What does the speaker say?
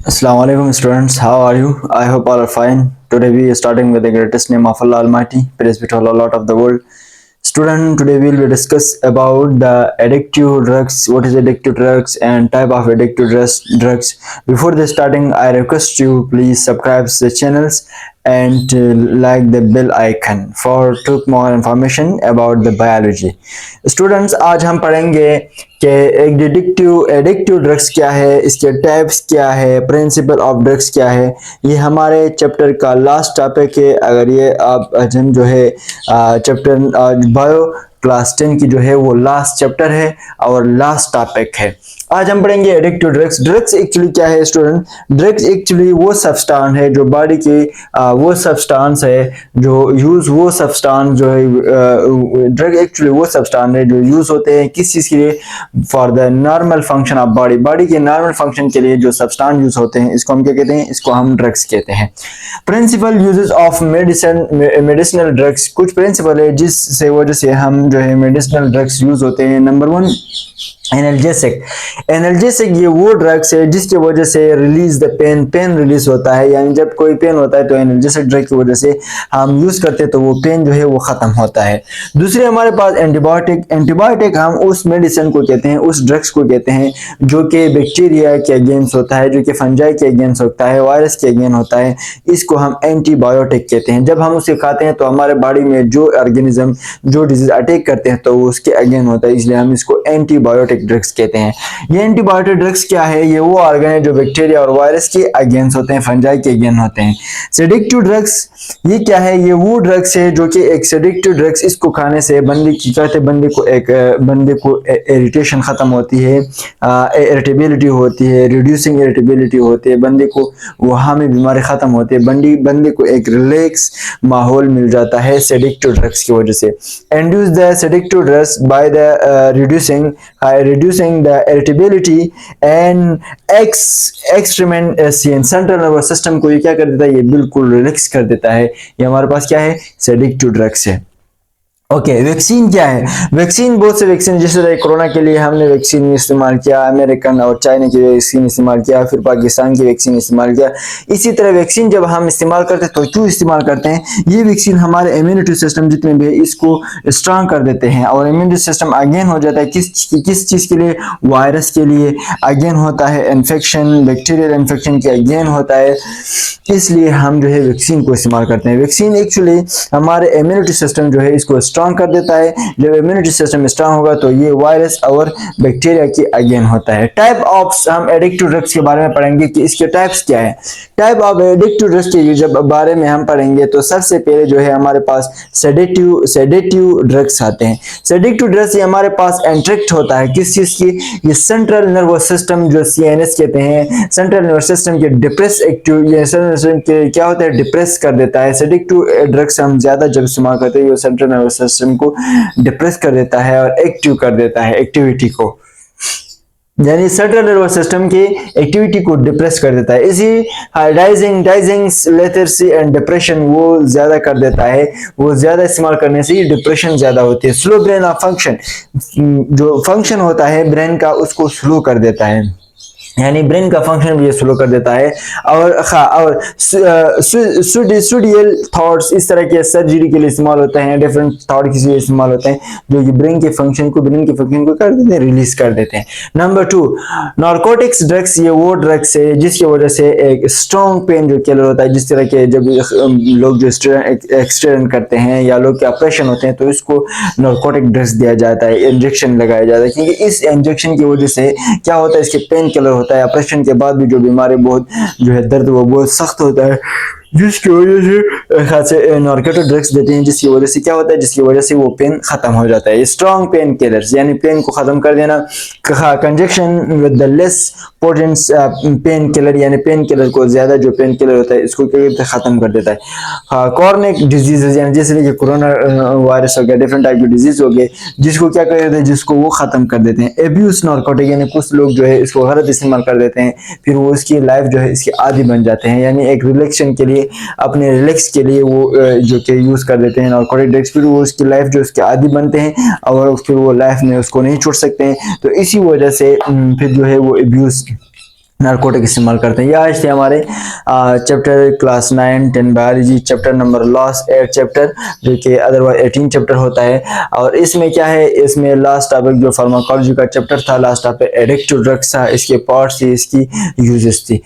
Assalamu alaikum students, how are you? I hope all are fine. Today we are starting with the greatest name of Allah Almighty, praise be to Allah Lord of the world. Student, today we will discuss about the addictive drugs, what is addictive drugs and type of addictive drugs. Before the starting, I request you please subscribe the channels and like the bell icon for to more information about the biology. Students, आज हम पढ़ेंगे कि addictive drugs क्या है, इसके types क्या है, principle of drugs क्या है। ये हमारे चैप्टर का लास्ट टॉपिक है। अगर ये आप हम जो है चैप्टर बायो क्लास 10 की जो है वो लास्ट चैप्टर है और लास्ट टॉपिक है। आज हम पढ़ेंगे एडिक्टिव ड्रग्स। ड्रग्स एक्चुअली क्या है स्टूडेंट? ड्रग्स एक्चुअली वो सब्सटेंस है जो बॉडी की वो सब्सटेंस है जो यूज वो सब्सटेंस जो है ड्रग एक्चुअली वो सब्सटेंस है जो यूज होते हैं किस चीज के लिए? For the normal function of body के नॉर्मल फंक्शन के लिए जो सब्सटेंस यूज होते हैं इसको हम क्या कहते हैं? इसको हम ड्रग्स कहते हैं। Principal uses of medicinal drugs, कुछ प्रिंसिपल है जिससे वजह से हम जो है मेडिसिनल ड्रग्स यूज होते हैं। नंबर 1, एनाल्जेसिक ये वो ड्रग्स है जिसकी वजह से रिलीज द पेन रिलीज होता है, यानी जब कोई पेन होता है तो एनाल्जेसिक ड्रग की वजह से हम यूज करते हैं तो वो पेन जो है वो खत्म होता है। दूसरे हमारे पास एंटीबायोटिक हम उस मेडिसिन को कहते हैं, उस ड्रग्स को कहते हैं जो कि बैक्टीरिया के अगेंस्ट होता है, जो कि फंजाई के अगेंस्ट होता है, वायरस के अगेंस्ट होता है, इसको हम एंटीबायोटिक कहते हैं। जब हम उसे खाते हैं तो हमारे बॉडी में जो ऑर्गेनिज्म जो डिजीज अटैक करते हैं तो वो उसके अगेंस्ट होता है, इसलिए हम इसको एंटीबायोटिक ड्रग्स कहते हैं। ये एंटीबायोटिक ड्रग्स क्या है? ये वो ऑर्गन है जो बैक्टीरिया और वायरस के अगेंस्ट होते हैं, फंजाई के अगेंस्ट होते हैं। सेडेक्टिव ड्रग्स ये क्या है? ये वो ड्रग्स है जो कि एक सेडेक्टिव ड्रग्स, इसको खाने से बंदे को इरिटेशन खत्म होती है, इरिटेबिलिटी होती है, रिड्यूसिंग इरिटेबिलिटी होती है, बंदे को वहां में बीमारी खत्म होती है, बंदे को एक रिलैक्स माहौल मिल जाता है सेडेक्टिव ड्रग्स की वजह से। Induce the sedative drugs by the reducing the irritability and extremation central nervous system को ये क्या कर देता है? ये बिल्कुल रिलैक्स कर देता है। ये हमारे पास क्या है? सेडेक्टिव ड्रग्स है। ओके, वैक्सीन क्या है? वैक्सीन बहुत से वैक्सीन, जैसे कोरोना के लिए हमने वैक्सीन इस्तेमाल किया, अमेरिकन और चाइना की वैक्सीन इस्तेमाल किया, फिर पाकिस्तान की वैक्सीन इस्तेमाल किया। इसी तरह वैक्सीन जब हम इस्तेमाल करते हैं तो क्यों इस्तेमाल करते हैं? ये वैक्सीन हमारे इम्यूनिटी सिस्टम जितने भी है इसको स्ट्रांग कर देते हैं और इम्यूनिटी सिस्टम अगेन हो जाता है किस चीज के लिए? वायरस के लिए अगेन होता है, इन्फेक्शन बैक्टीरियल इन्फेक्शन के अगेन होता है, इसलिए हम जो है वैक्सीन को इस्तेमाल करते हैं। वैक्सीन एक्चुअली हमारे इम्यूनिटी सिस्टम जो है इसको स्ट्रांग कर देता है। जब इम्यूनिटी सिस्टम स्ट्रांग होगा तो ये वायरस और बैक्टीरिया के अगेन होता है। टाइप ऑफ, हम एडिक्टिव ड्रग्स के बारे में पढ़ेंगे कि इसके टाइप्स क्या है। टाइप ऑफ एडिक्टिव ड्रग्स के जब बारे में हम पढ़ेंगे तो सबसे पहले जो है हमारे पास सेडेटिव ड्रग्स आते हैं। सेडेटिव ड्रग्स ये हमारे पास एंट्रैक्ट होता है किस चीज की? ये सेंट्रल नर्वस सिस्टम जो CNS कहते हैं, सेंट्रल नर्वस सिस्टम के डिप्रेस एक्टिव, ये के क्या होता है? डिप्रेस कर देता है। सेडेक्टिव ड्रग्स हम ज्यादा जब इस्तेमाल करते हैं ये सेंट्रल नर्वस सिस्टम को डिप्रेस कर देता है और एक्टिव कर देता है, एक्टिविटी को, यानी सेंट्रल नर्वस सिस्टम की एक्टिविटी को डिप्रेस कर देता है। इसी डाइजिंग लेथर्सी एंड डिप्रेशन वो ज्यादा कर देता है, वो ज्यादा इस्तेमाल करने से डिप्रेशन ज्यादा होती है। स्लो ब्रेन ऑफ फंक्शन, जो फंक्शन होता है ब्रेन का उसको स्लो कर देता है, यानी ब्रेन का फंक्शन भी स्लो कर देता है। और सुडियल थॉट्स इस तरह के सर्जरी के लिए इस्तेमाल होते हैं, डिफरेंट थॉट के लिए इस्तेमाल होते हैं जो कि ब्रेन के फंक्शन को कर देते हैं, रिलीज कर देते हैं। नंबर 2, नार्कोटिक्स ड्रग्स ये वो ड्रग्स है जिसकी वजह से एक स्ट्रॉन्ग पेन जो किलर होता है, जिस तरह के जब लोग जो एक्सीडेंट करते हैं या लोग के ऑपरेशन होते हैं तो इसको नार्कोटिक ड्रग्स दिया जाता है, इंजेक्शन लगाया जाता है, क्योंकि इस इंजेक्शन की वजह से क्या होता है? इसके पेन किलर होता है। ऑपरेशन के बाद भी जो बीमारी बहुत जो है दर्द वो बहुत सख्त होता है, जिसकी वजह से खासे नार्कोटिक ड्रग्स देते हैं, जिसकी वजह से क्या होता है? जिसकी वजह से वो पेन खत्म हो जाता है। स्ट्रॉन्ग पेन किलर्स यानी पेन को खत्म कर देना। Conjunction with the less potent pain killer, यानी पेन किलर को ज्यादा जो पेन किलर होता है इसको क्या करता है? खत्म कर देता है। कॉर्निक डिजीजेस यानी जैसे कि कोरोना वायरस हो गया, डिफरेंट टाइप के डिजीज हो गए, जिसको क्या कर देते हैं? जिसको वो खत्म कर देते हैं। एब्यूज नार्कोटिक यानी कुछ लोग जो है इसको गलत इस्तेमाल कर देते हैं, फिर वो इसकी लाइफ जो है इसके आदी बन जाते हैं, यानी एक रिलैक्सेशन के लिए, अपने रिलैक्स के लिए वो जो कि यूज कर देते हैं नार्कोटिक ड्रग्स, फिर वो उसकी लाइफ जो उसके आदी बनते हैं और फिर वो लाइफ में उसको नहीं छोड़ सकते हैं। तो इसी वजह से फिर जो है वो एब्यूज नारकोटिक इस्तेमाल करते हैं। यह आज थे हमारे chapter class 9-10 biology chapter number last 8 chapter, जो कि अदरवाइज 18 चैप्टर होता है। और इसमें क्या है, इसमें लास्ट टॉपिक जो फार्माकोलॉजी का चैप्टर था, लास्ट टॉपिक एडिक्टिव ड्रग्स था, इसके पार्ट्स थी, इसकी यूजेस थी।